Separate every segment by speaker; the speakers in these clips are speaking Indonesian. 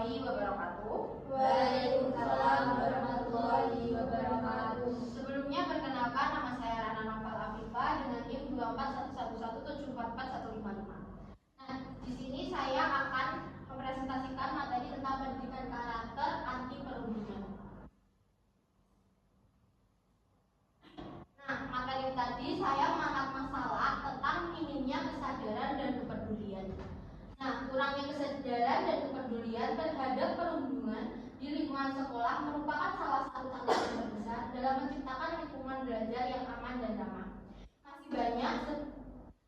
Speaker 1: warahmatullahi wabarakatuh.
Speaker 2: Waalaikumsalam warahmatullahi wabarakatuh.
Speaker 1: Sebelumnya perkenalkan, nama saya Rana Novel Afifah dengan NIM 24111744155. Nah, di sini saya akan mempresentasikan materi tentang pendidikan karakter anti perundungan. Nah, materi tadi saya mengangkat masalah tentang minimnya kesadaran dan kepedulian. Nah, kurangnya kesadaran dan kepedulian terhadap perundungan di lingkungan sekolah merupakan salah satu tantangan terbesar dalam menciptakan lingkungan belajar yang aman dan ramah.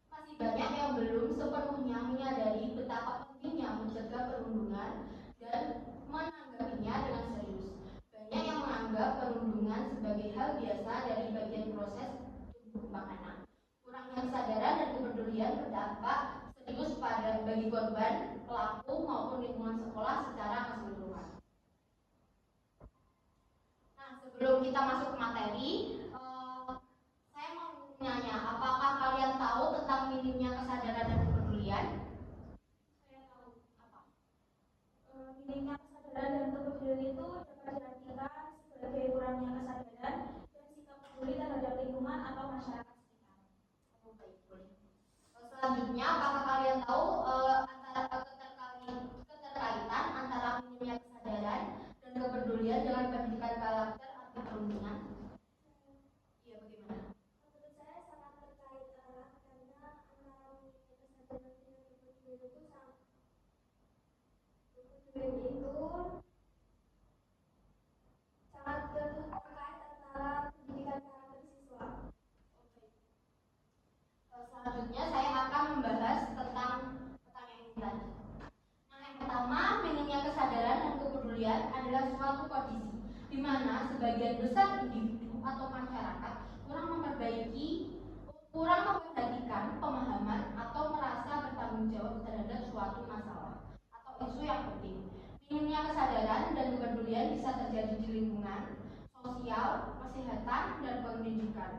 Speaker 1: Masih banyak yang belum sepenuhnya menyadari betapa pentingnya mencegah perundungan dan menanggapinya dengan serius. Banyak yang menganggap perundungan sebagai hal biasa dari bagian proses tumbuh kembang anak. Kurangnya kesadaran dan kepedulian berdampak serius bagi korban, pelaku maupun lingkungan sekolah secara keseluruhan. Nah, sebelum kita masuk ke materi, saya mau nanya, apakah kalian tahu tentang minimnya kesadaran dan kepedulian?
Speaker 2: Saya tahu. Apa? Minimnya kesadaran dan kepedulian itu dapat diartikan sebagai kurangnya kesadaran dan sikap peduli terhadap lingkungan atau masyarakat sekitar.
Speaker 1: Selanjutnya, apakah kalian tahu keterkaitan antara minimnya kesadaran dan kepedulian dengan pendidikan karakter anti perundungan? Iya, bagaimana?
Speaker 2: Menurut saya sangat terkait karena antara minimnya kesadaran dan kepedulian itu sangat terkait antara pendidikan karakter siswa.
Speaker 1: Selanjutnya saya akan membahas tentang pertanyaan ini tadi. Nah, yang pertama, minimnya kesadaran dan kepedulian adalah suatu kondisi di mana sebagian besar individu atau masyarakat kurang memperhatikan pemahaman atau merasa bertanggung jawab terhadap suatu masalah atau isu yang penting. Minimnya kesadaran dan kepedulian bisa terjadi di lingkungan sosial, kesehatan, dan pendidikan.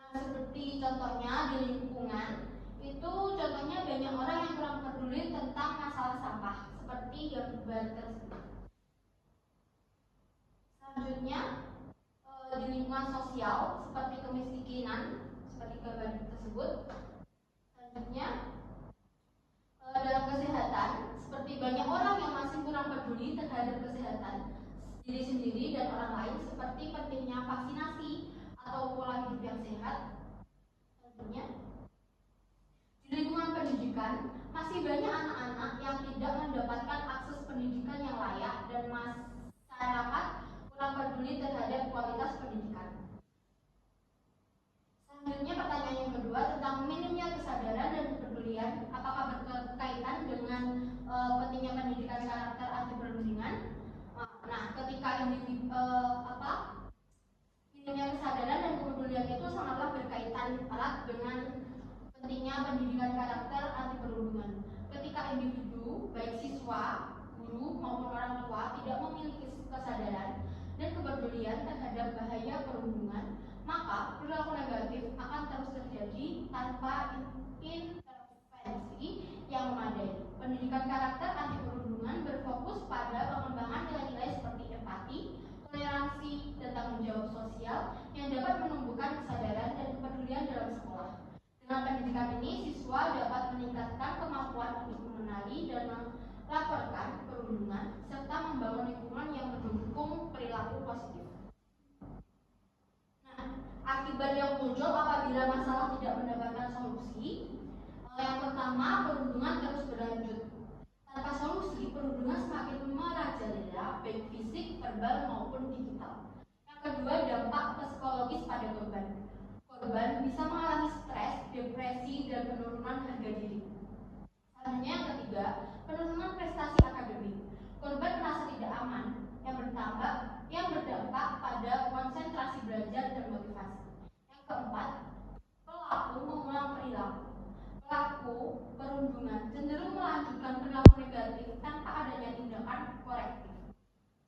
Speaker 1: Seperti contohnya di lingkungan itu, contohnya banyak orang yang kurang peduli tentang masalah sampah seperti gambar tersebut. Selanjutnya di lingkungan sosial seperti kemiskinan seperti gambar tersebut. Selanjutnya dalam kesehatan seperti banyak orang yang masih kurang peduli terhadap kesehatan diri sendiri dan orang lain seperti pentingnya vaksinasi atau pola hidup yang sehat. Selanjutnya, di lingkungan pendidikan masih banyak anak-anak yang tidak mendapatkan akses pendidikan yang layak dan masyarakat kurang peduli terhadap kualitas pendidikan. Selanjutnya, pertanyaan yang kedua tentang minimnya kesadaran dan kepedulian, apakah berkaitan dengan pentingnya pendidikan karakter anti perundungan? Nah, ketika minimnya kesadaran dan kepedulian itu sangatlah berkaitan erat dengan pentingnya pendidikan karakter anti perundungan. Ketika individu, baik siswa, guru maupun orang tua tidak memiliki kesadaran dan kepedulian terhadap bahaya perundungan, maka perilaku negatif akan terus terjadi tanpa intervensi yang memadai. Pendidikan karakter anti perundungan berfokus pada pengembangan nilai-nilai seperti empati, toleransi, dan tanggung jawab sosial yang dapat menumbuhkan kesadaran dan kepedulian dalam sekolah. Dengan pendidikan ini, siswa dapat meningkatkan kemampuan untuk mengenali dan melaporkan perundungan serta membangun lingkungan yang mendukung perilaku positif. Nah, akibat yang muncul apabila masalah tidak mendapatkan solusi, yang pertama, perundungan terus berlanjut. Tanpa solusi, perundungan semakin merajalela, baik fisik, verbal maupun digital. Yang kedua, dampak psikologis pada korban. Korban bisa mengalami stres, depresi, dan penurunan harga diri. Selanjutnya, yang ketiga, penurunan prestasi akademik. Korban merasa tidak aman, yang berdampak pada konsentrasi belajar dan motivasi. Yang keempat, pelaku mengulang perilaku. Pelaku perundungan cenderung melanjutkan perilaku negatif tanpa adanya tindakan korektif.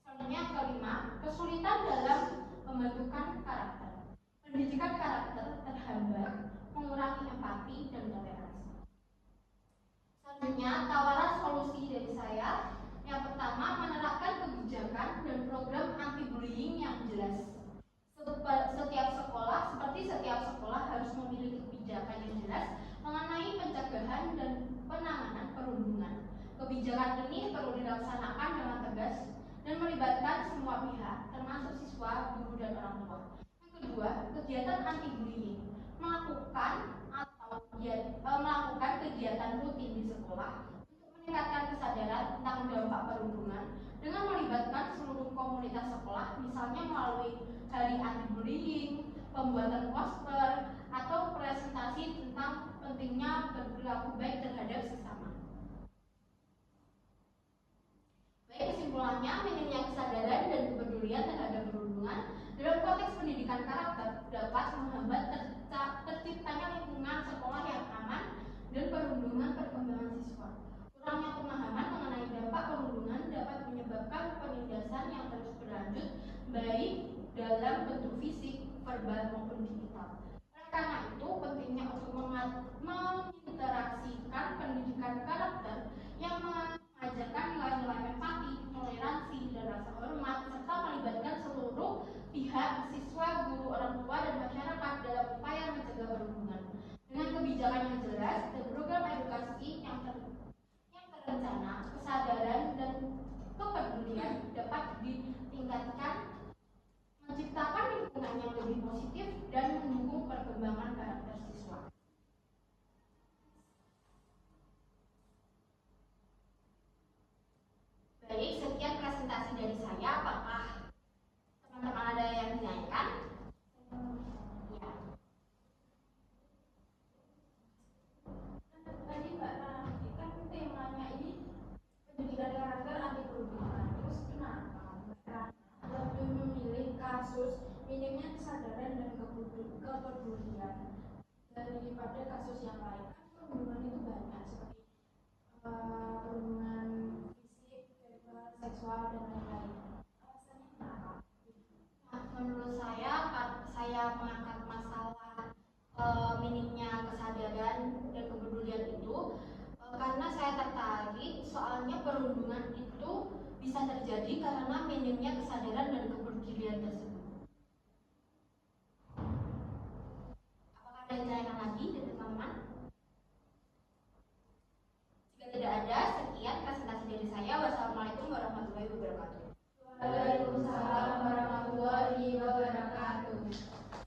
Speaker 1: Selanjutnya, yang kelima, kesulitan dalam pembentukan karakter. Pendidikan karakter terhambat, mengurangi empati dan toleransi. Selanjutnya, tawaran solusi Kebijakan ini perlu dilaksanakan dengan tegas dan melibatkan semua pihak, termasuk siswa, guru, dan orang tua. Yang kedua, kegiatan anti-bullying. Melakukan kegiatan rutin di sekolah untuk meningkatkan kesadaran tentang dampak perundungan dengan melibatkan seluruh komunitas sekolah, misalnya melalui hari anti-bullying, pembuatan poster, atau presentasi tentang pentingnya berperilaku baik terhadap sesama. Baik, kesimpulannya, minimnya kesadaran dan kepedulian terhadap perundungan dalam konteks pendidikan karakter dapat menghambat terciptanya lingkungan sekolah yang aman dan perlindungan perkembangan siswa. Kurangnya pemahaman mengenai dampak perundungan dapat menyebabkan penindasan yang terus berlanjut, baik dalam bentuk fisik, verbal maupun digital. Oleh karena itu, pentingnya untuk menginteraksikan pendidikan karakter yang mengajarkan nilai-nilai empati, toleransi, dan rasa hormat, serta melibatkan seluruh pihak, siswa, guru, orang tua, dan masyarakat dalam upaya mencegah perundungan. Dengan kebijakan yang jelas dan program edukasi yang terencana, kesadaran dan kepedulian dapat ditingkatkan, menciptakan lingkungan yang lebih positif dan mendukung perkembangan karakter siswa. Baik, sekian presentasi dari saya. Apakah teman-teman ada yang ditanyakan? Ya.
Speaker 2: Tadi Mbak Rani kan temanya ini pendidikan karakter anti perundungan. Terus kenapa Mbak Rani lebih memilih kasus minimnya kesadaran dan kepedulian daripada kasus yang lain? Kan perundungan itu banyak, seperti perundungan fisik, verbal, seksual, dan lain-lain. Alasannya kenapa?
Speaker 1: Menurut saya mengangkat masalah minimnya kesadaran dan kepedulian itu karena saya tertarik, soalnya perundungan itu bisa terjadi karena minimnya kesadaran dan kepedulian tersebut.